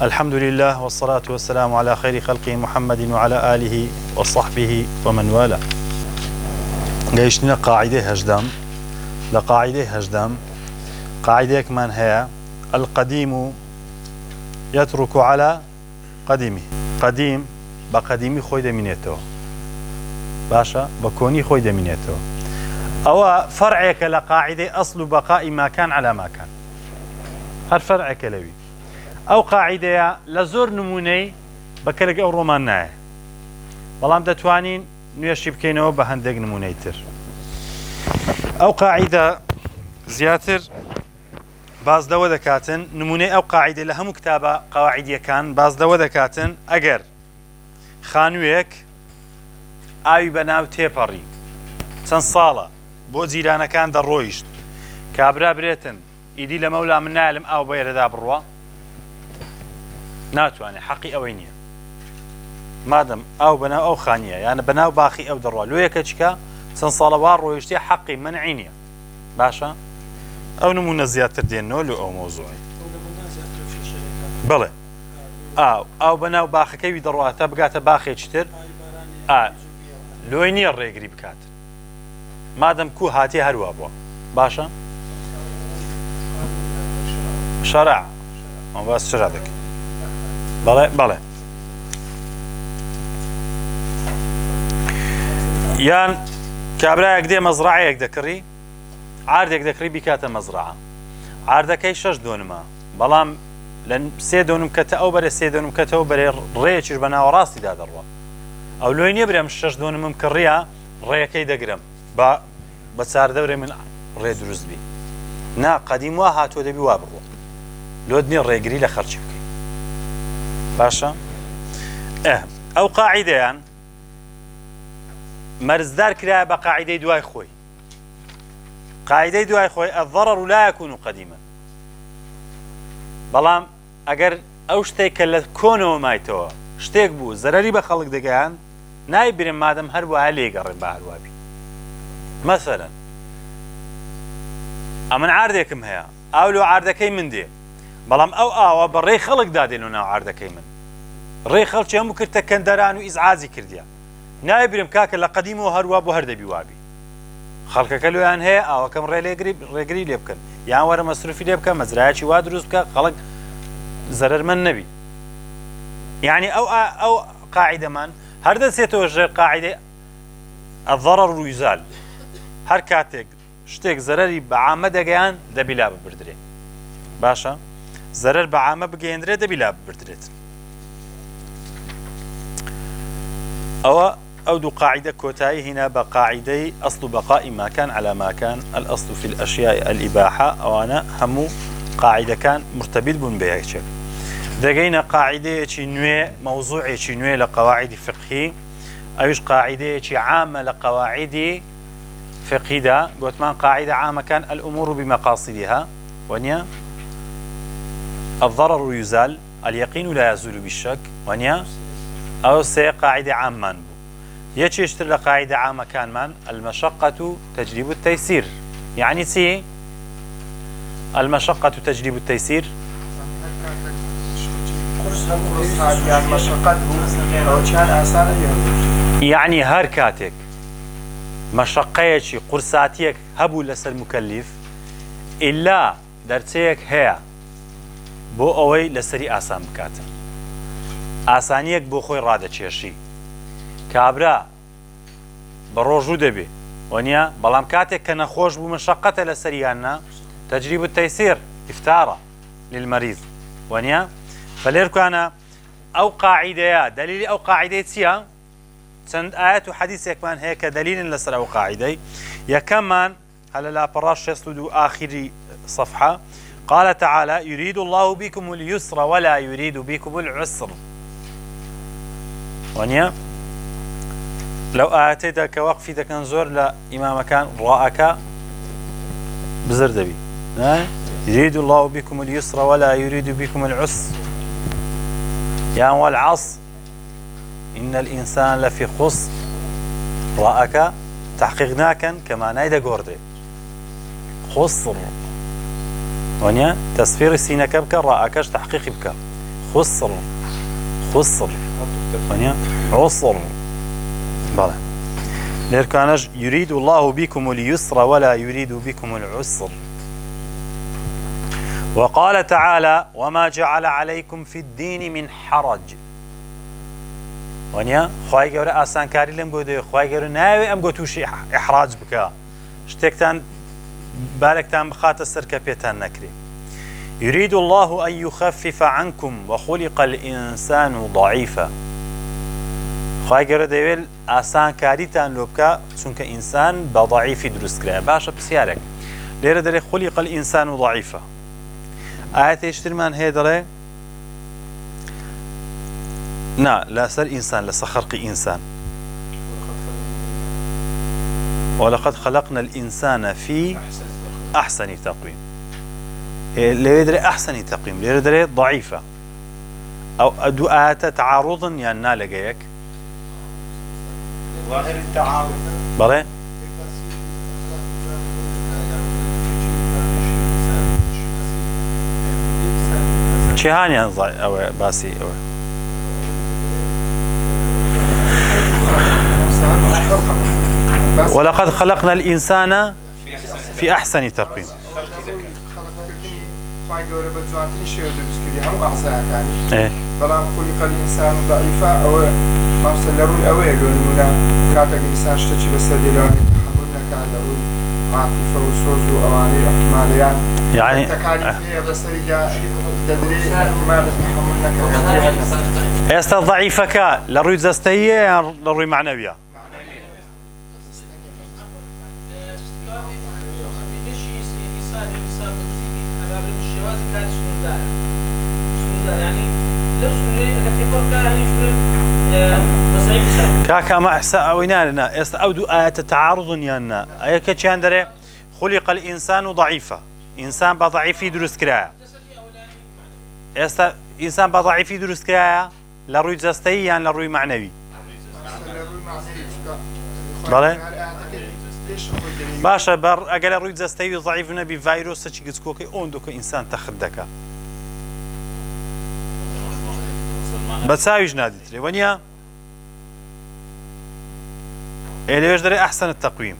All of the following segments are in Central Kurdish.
الحمد لله والصلاة والسلام على خير خلقه محمد وعلى آله وصحبه ومن والاه. جيشنا قاعدة هجدم قاعدة كمان هي القديم يترك على قديمه. قديم بقديمي خوي دمينيتو باشا بكوني خوي دمينيتو أو فرعك لقاعدة أصل بقاء ما كان على ما كان. هر فرعك لوي أو قاعدة لزور نموني بكرك أو رومان ناي بلام دتوانين نوشي بكينو بهندق نموني تر أو قاعدة زياتر باز دو دكاتن نموني أو قاعدة لهم كتابة قواعدية كان باز دو دكاتن أجر خانويك ئاوی بەناو تێپەڕی چەند ساڵە بۆ جیرانەکان دەڕۆیشت کابرا برێتن ئیدی لە مەولا من نالم ئاو بەیرەدا بڕوە ناتوانێت حەقی ئەوەی نییە مادەم ئاو بەناو ئەو خانیە یانە بەناو باخی ئەو دەڕوە لۆیەکە چکە چەند ساڵە وا ڕۆیشتێ حەقی منعی نییە باشە ئەو نمونە زیاتر دێنەوە لە ئەو مۆزوعی بڵێ ئاو بەناو باخەکەوی دەڕواتە بگاتە باخێکی تر لۆی نییە ڕێگری بکات مادەم کو هاتی هەروە بووە باشە شەرع ئەم باس چرا دەکەی بەڵێ یان کابرایەک دێ مەزرعەیەک دەکڕی عاردێک دەکڕی بیکاتە مەزرعە عاردەکەی 6 دۆنمە بەڵام لە 3 دۆنم کەتە ئەو بەرە 3 دۆنم کەتەوە بەرێ ڕێیەکیش بە ناوەڕاستیدا دەڕوە ئەو لۆی نییە برێم 6 دۆنمم کڕیە ڕێیەکەی دەگرم بە چاردەورێ من ڕێ دروست بی نا قەدیم وا هاتووە دەبی وا بڕوە لۆت نییە ڕێگری لە خەرچی بکەی باشە ئەو قاعیدەیان مەرزدار کرایە بە قاعیدەی دوای خۆی قاعیدەی دوای خۆی الضرر لا يكون قديما بەڵام ئەگەر ئەو شتێک کە لە کۆنەوە مایتەوە شتێک بوو زەرەری بە خەڵک دەگەیان نایبرێن مادەم هەروەها لێگەڕێن بە هەروابی مەسەلەن ئەمن عاردێکم هەیە ئاو لۆ عاردەکەی من دێ بەڵام ئەو ئاوە بە ڕێی خەڵک دادێن و ناو عاردەکەی من ڕێی خەڵکی هەموو کردتە کەندەران و ئیزعازی کردیە نایبرێم کاکە لە قەدیمەوە هەروە بۆ هەردەبی وابی خەڵکەکە لۆیان هەیە ئاوەکەم ڕێگری لێ بکەن یان وەرە مەسروفی لێ بکە مەزرایەکی وا دروست بکە خەڵک زەرەرمەند نەبی يعني أو قاعدة من هردا سيتوجه قاعدة الضرر يزال هر كاتك شتيك زرري بعامة دقيان دبلا ببردري باشا زرر بعامة بقيندري دبلا ببردريت أو دو قاعدة كوتاي هنا بقاعدة أصل بقاء ما كان على ما كان الأصل في الأشياء الإباحة أو أنا همو قاعدة كان مرتبط بن بيهيك دقينا قاعدة نوع موضوع نوع لقواعد فقهي أيش قاعدة عامة لقواعد فقهي دا قلت من قاعدة عامة كان الأمور بمقاصدها ونيا الضرر يزال اليقين لا يزول بالشك ونيا أو سي قاعدة عامة يشتر لقاعدة عامة كان من المشقة تجلب التيسير يعني سي المشقة تجلب التيسير يعني هر كاتك مشقيك قرصاتيك هبو لسر مكلف إلا درتيك هي بو أوي لسري آسان بكاتا آسانيك بو خوي رادة چيشي كابرا بروجو دبي ونيا بلام كاتك كنخوش بو مشقة لسريانا تجريب التيسير إفتارة للمريض ونيا فليركو أنا أو قاعدة دليل أو قاعدة سيا سند آيات وحديث يكمان هيك دليل لسر أو قاعدة يكمان هلا لا براش يسلد آخر صفحة قال تعالى يريد الله بكم اليسر ولا يريد بكم العسر ونيا لو آتيتك وقفي كان زور لإمام كان رأك بزردبي يريد الله بكم اليسر ولا يريد بكم العسر يا والعصر إن الإنسان لفي خسر رأك تحقيقناك كما نايدا قوردي خسر ونيا تصفير السينة كبك رأكش تحقيق بك خسر خسر وانيا عسر بلى ليركانج يريد الله بكم اليسر ولا يريد بكم العسر. وقال تعالى وما جعل عليكم في الدين من حرج وانيا خواهي قوري آسان كاري لم قوده خواهي قوري ناوي أم قوتوشي إحراج بكا شتكتان بالكتان بخات السركة بيتان نكري. يريد الله أن يخفف عنكم وخلق الإنسان ضعيفا خواهي قوري ديويل آسان كاريتان لوبكا چونك إنسان بضعيف دروس كرا باشا بسيارك ليرة داري خلق الإنسان ضعيفا آيات يشترمان هي داري نا لا سر إنسان لسا خلق إنسان ولقد خلقنا الإنسان في أحسن تقويم اللي يدري أحسن تقويم اللي يدري ضعيفة أو أدوات تعارضا يعني نالقيك ظاهر التعارض بلى چه هاني أو باسي أو ولقد خلقنا الإنسان في أحسن تقويم إيه بلام خلق الإنسان ضعيفا أو مفصل لروي أو يقولون كاتك الإنسان اشتكي بسدلان تحملنا كان لروي عاطفة وصوز وأواني احتماليان يعني تكاليفية بسرية تدري احتمال تحملنا كان استا ضعيفك لروي زستيه لروي معنويه كاكا ما أحسأوينا لنا أودو آيات تعارض يانا أي كتشان دري خلق الإنسان ضعيفا إنسان بضعيفي دروس كرايا إنسان بضعيفي دروس كرايا لروي جستي يعني لروي معنوي بله باشا بر أقل روي جستي ضعيف نبي فيروس تشي قسكوكي أوندوك إنسان تخدك بتساويش نادي تري ونيا اللي يجري أحسن التقويم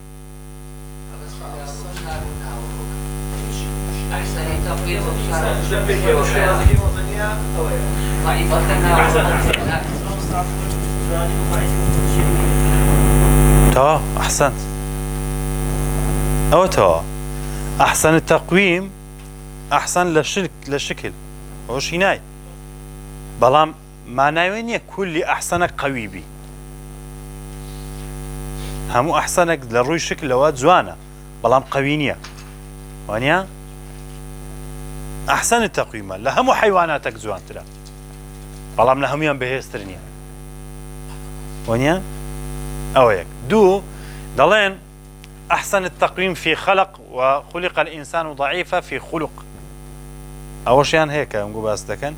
تا أحسنت أو تا أحسن التقويم أحسن للشكل وش هناي بلام معناه وين كل أحسنك قوي بي همو أحسنك لروي شكل لوات زوانا بلام قوينية وانيا أحسن التقويم لهمو حيواناتك زوان ترى بلام لهميان بهسترنيا وانيا أويك دو دلين أحسن التقويم في خلق وخلق الإنسان ضعيفا في خلق أوشيان هيك نقول بس دكن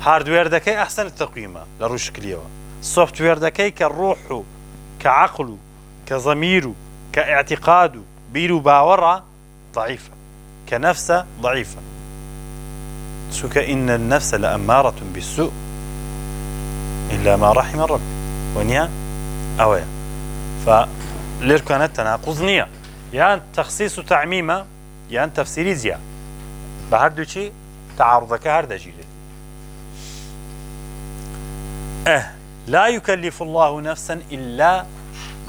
هاردوير دكي أحسن التقويم لروي شكليه سوفت وير دكي كالروح كعقل كضمير كاعتقاد بيرو باورة ضعيفة كنفس ضعيفة سك إن النفس لأمارة بالسوء إلا ما رحم الرب ونيا أويا فلير كانت تناقض نية يعني تخصيص تعميمة يعني تفسيري زيا بهردو شي تعارضك هردا جيلي لا يكلف الله نفسا إلا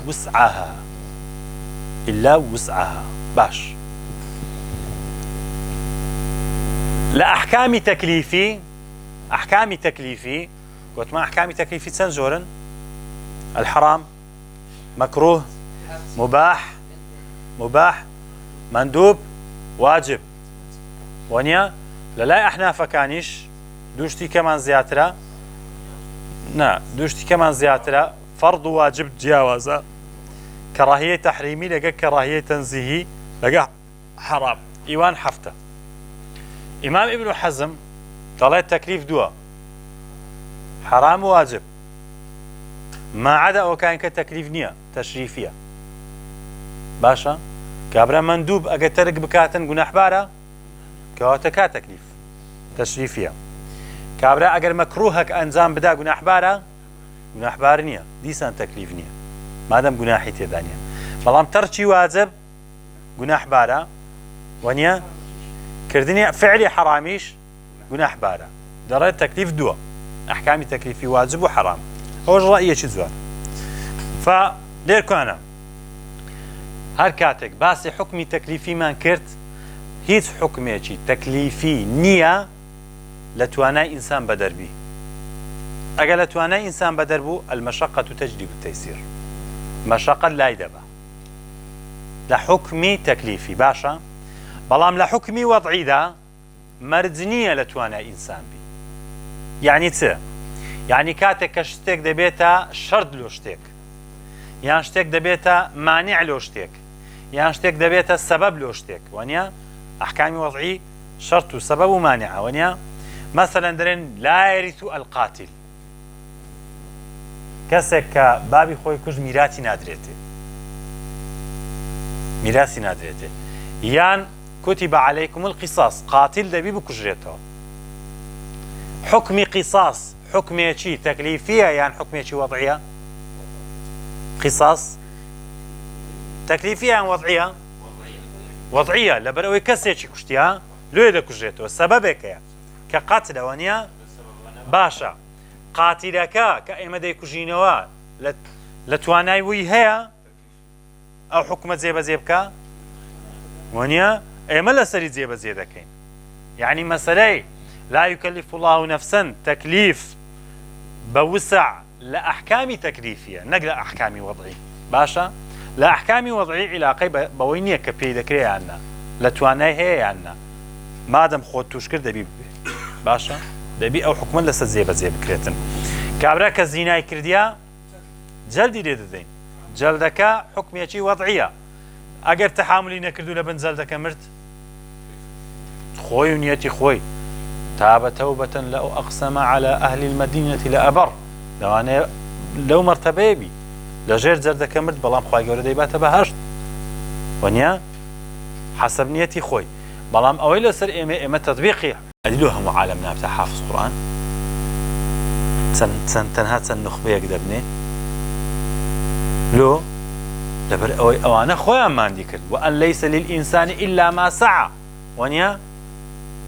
وسعها باش لا أحكام تكليفي قلت ما أحكام تكليفي تنزورا الحرام مكروه مباح مندوب واجب ونيا لا أحناف كانش دوشتي كمان زياترا دوشتي كمان زياترا فرض واجب جياوازا كراهية تحريمي لقى كراهية تنزيهي لقى حرام إيوان حفتة إمام ابن حزم قال التكليف دوا حرام واجب ما عدا أو كان كتكليف نية تشريفية باشا كابرا مندوب أقترق بكاتن قناح بارا كواتكا تكليف تشريفية کابرا ئەگەر مەکروهەک ئەنجام بدا گوناحبارە گوناحبار نییە دیسان تەکلیف نییە مادەم گوناحی تێدا نیە بەڵام تەرکی واجب گوناحبارە وەنیە کردنی فعلی حرامیش گوناحبارە دەڕێت تەکلیف دووە ئەحکامی تەکلیفی واجب و حرام ئەوەش ڕائیەکی جوان لێرکوانە هەر کاتێک باسی حکمی تەکلیفیمان کرد هیچ حکمێکی تەکلیفی نییە لە توانای ئینسان بەدەربی ئەگەر لە توانای ئینسان بەدەربوو المەشەقەت تەجلیب التەیسیر مەشەقەت لای دەبا لە حکمی تەکلیفی باشە بەڵام لە حکمی وەضعیدا مەرج نییە لە توانای ئینسان بی یعنی چ؟ یعنی کاتێک کە شتێک دەبێتە شەرد لۆ شتێک یان شتێک دەبێتە مانع لۆ شتێک یان شتێک دەبێتە سەبەب لۆ شتێک وانە ئەحکامی وەضعی شەرت و سەبەب و مانعە وانە مەسەلەن دەرێن لا یەریث القاتل کەسێک کە بابی خۆی کوژ میراتی نادرێتێ یان كتب عليكم القصاص قاتل دەبی بکوژرێتەوە حکمی قیصاص حکمێکی تەکلیفیە یان حکمێکی وەضعیە قیصاص تەکلیفیە یان وەضعیە وەضعیە لەبەرەوەی کەسێکی کوشتیە لێ دەکوژێتەوە سەبەبێکەیە کە قەتلەوە نیە باشە قاتیلەکە کە ئێمە دەیکوژینەوە لە توانای وی هەیە ئەو حکومە جێبەجێ بکە وانە ئێمە لەسەری جێبەجێ دەکەین یعنی مەسەلەی لا يكلف الله نفسا تكليف بوسع لأحكام تكليفية نقل أحكام وضعي باشا لأحكام وضعي علاقة بوينية كبيدة كريه عنا لتواني هي عنا مادام خود توشكر دبي باشا دبي أو حكما لسا زي بكريتن كابرا كزيناي كرديا جلدي ليددين جلدك حكمية وضعية أجر تحاملي نكردو لبن جلدك مرت خوي ونيتي خوي تاب توبة لو أقسم على أهل المدينة لأبر لو مرتبه بي لجير زردك مرد بلام خواهي قولة ديباته بهشت ونيا حسب نيتي خوي بلام أويل سر إما تطبيقي أدلوها معالمنا بتاع حافظ قرآن تنها نخبه يقدرني لو لبر أوانا خويا ما عندي كرد وأن ليس للإنسان إلا ما سعى ونيا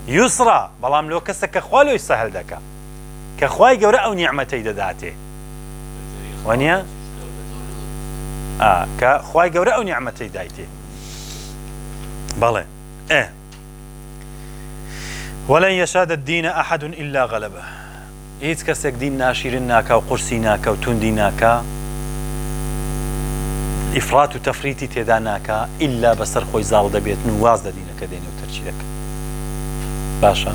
يسرى بلام لو كسك خوالو يسهل دكا كخواي قورا أو نعمتي دداته ونيا كخواي قورا أو نعمتي دايته بلى ولن يشاد الدين أحد إلا غلبه هيت كسك دين ناشرناك وقرسيناك وتنديناك إفراط وتفريط تداناك إلا بسر خوي زال دبيت نواز دينك ديني وترشيدك باشا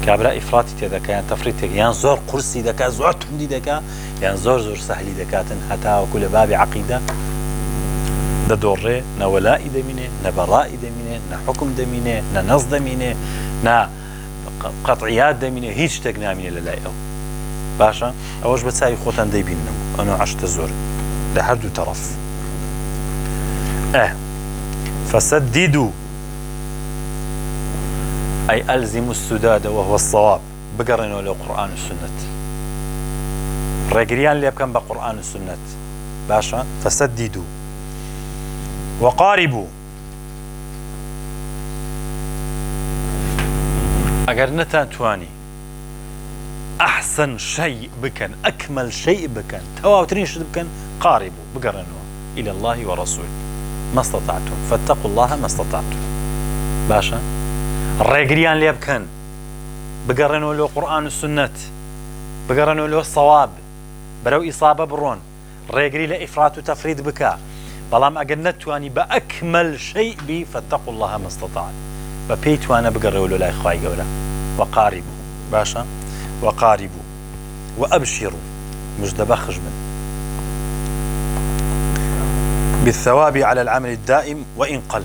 كابرا إفراطي تدكا يعني تفريطك يعني زور قرسي دكا زور تندي دكا يعني زور سهلي دكاتن حتى وكل باب عقيدة ده دوري نا ولاء دمينه نا براء دمينه نا حكم دمينه نا نص دمينه نا قطعيات دمينه هيش تقنامينه للايقو باشا أوش بتساوي خوتان ديبينه أنا عشت زور لحد طرف فسددوا أي ألزموا السداد وهو الصواب بقرنوا له قرآن والسنة رجليان اللي يبكن بقرآن والسنة باشا فسددوا وقاربوا أجر نتان تواني أحسن شيء بكن أكمل شيء بكن تواوترين شد بكن قاربوا بقرنوا إلى الله ورسوله ما استطعتم فاتقوا الله ما استطعتم باشا الرجليان اللي يبكن بقرنوا له قرآن والسنة بقرنوا له الصواب برو إصابة برون الرجلي لإفراط وتفريط بكا بلام أجنت واني بأكمل شيء بي فاتقوا الله ما استطعت ببيت وانا بقرنوا له لا إخوائي قولا وقاربوا باشا وقاربوا وأبشروا مجدبا خجبا بالثواب على العمل الدائم وإن قل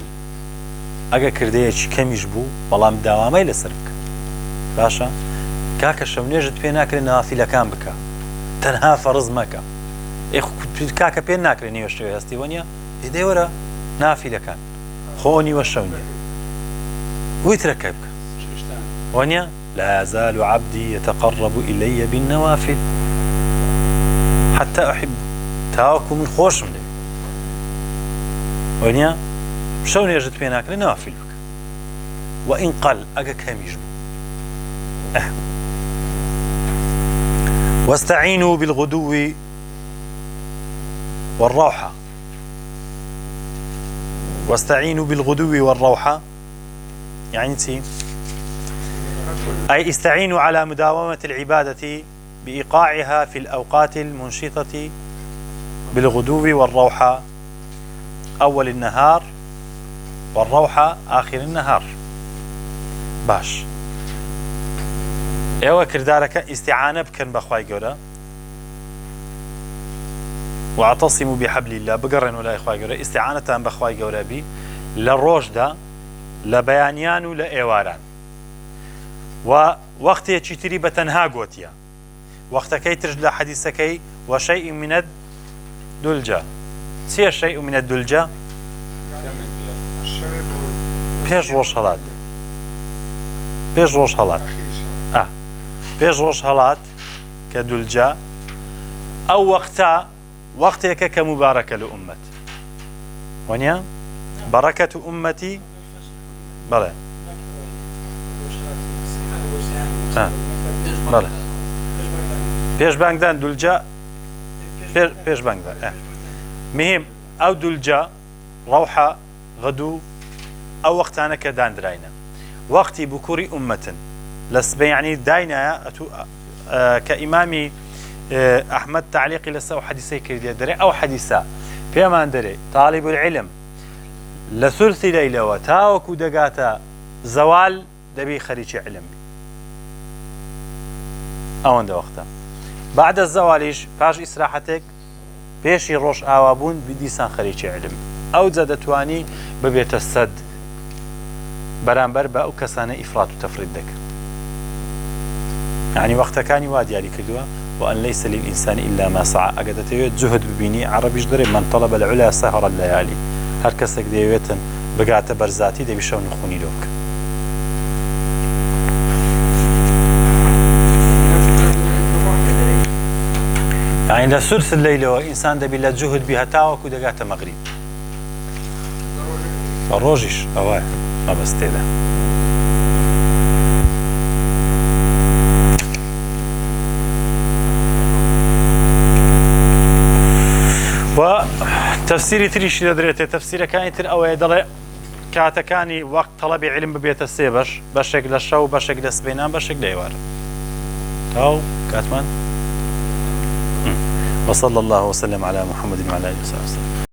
ئەگە کردەیەکی کەمیش بوو بەڵام داوامەی لەسەر بکە باشە کاکە شەونێژت پێ ناکرێت نافیلەکان بکە تەنها فەرز مەکە کاکە پێ ناکرێت نیوە شەوێ هەستی وەنیە ئێدەی وەرە نافیلەکان خۆ نیوە شەونێ ویترەکە بکە وەنیە لا يزال عبدي يتقرب إلي بالنوافل حتى أحب تاوكو من خوش مني ونيا شون يجد بينك لنوافل بك وإن قل أجا كم يجبو واستعينوا بالغدو والروحة واستعينوا بالغدو والروحة يعني أي استعينوا على مداومة العبادة بإيقاعها في الأوقات المنشطة بالغدو والروحة أول النهار والروحة آخر النهار باش ايوه كردارك استعانة بكن بخواي قولا واعتصموا بحبل الله بقرن ولا إخواي قولا استعانة بخواي قولا بي للروجدة لبيانيان ولإيواران ووقت يتشتري بتنها قوتيا وقت كي ترجل حديثكي وشيء من الدلجة سير شيء من الدلجة بيش روش هلات بيش روش هلات بيش روش هلات كدلجة أو وقتك كمباركة لأمت ونيا بركة أمتي بلى بلى بيش بانكدان دلجة بيش بانكدان مهم أو دلجة روحة غدو أو وقتانا كدان دراينا وقتي بكوري أمة لسبي يعني داينا كإمامي أحمد تعليقي لسا أو حديثي كردية دري أو حديثة في أمان دري طالب العلم لثلث ليلة وتاوكو دقاتا زوال دبي خريج علم أوان دا وقتا بعد الزواليش باش إسراحتك بيشي روش آوابون بديسان خريج علم أو زادتواني ببيت السد برانبر بأو كسانة إفراط وتفريد دك يعني وقت كان وادي علي كدوا وأن ليس للإنسان إلا ما سعى أقدت جهد ببيني عربي جدري من طلب العلا سهر الليالي هر كسك ديويتن بقعت برزاتي دي بشون خوني لوك يعني لثلث الليل وإنسان دبي لا جهد بها تاوك ودقات مغرب الروجش أواه ما بس تيدا وتفسيري تريش لدريته تفسير كان تر أو يدل كاتكاني وقت طلب علم ببيت السيبش بشك للشو بشك لسبينان بشك ليوار أو كاتمان وصلى الله وسلم على محمد وعلى آله وصحبه وسلم.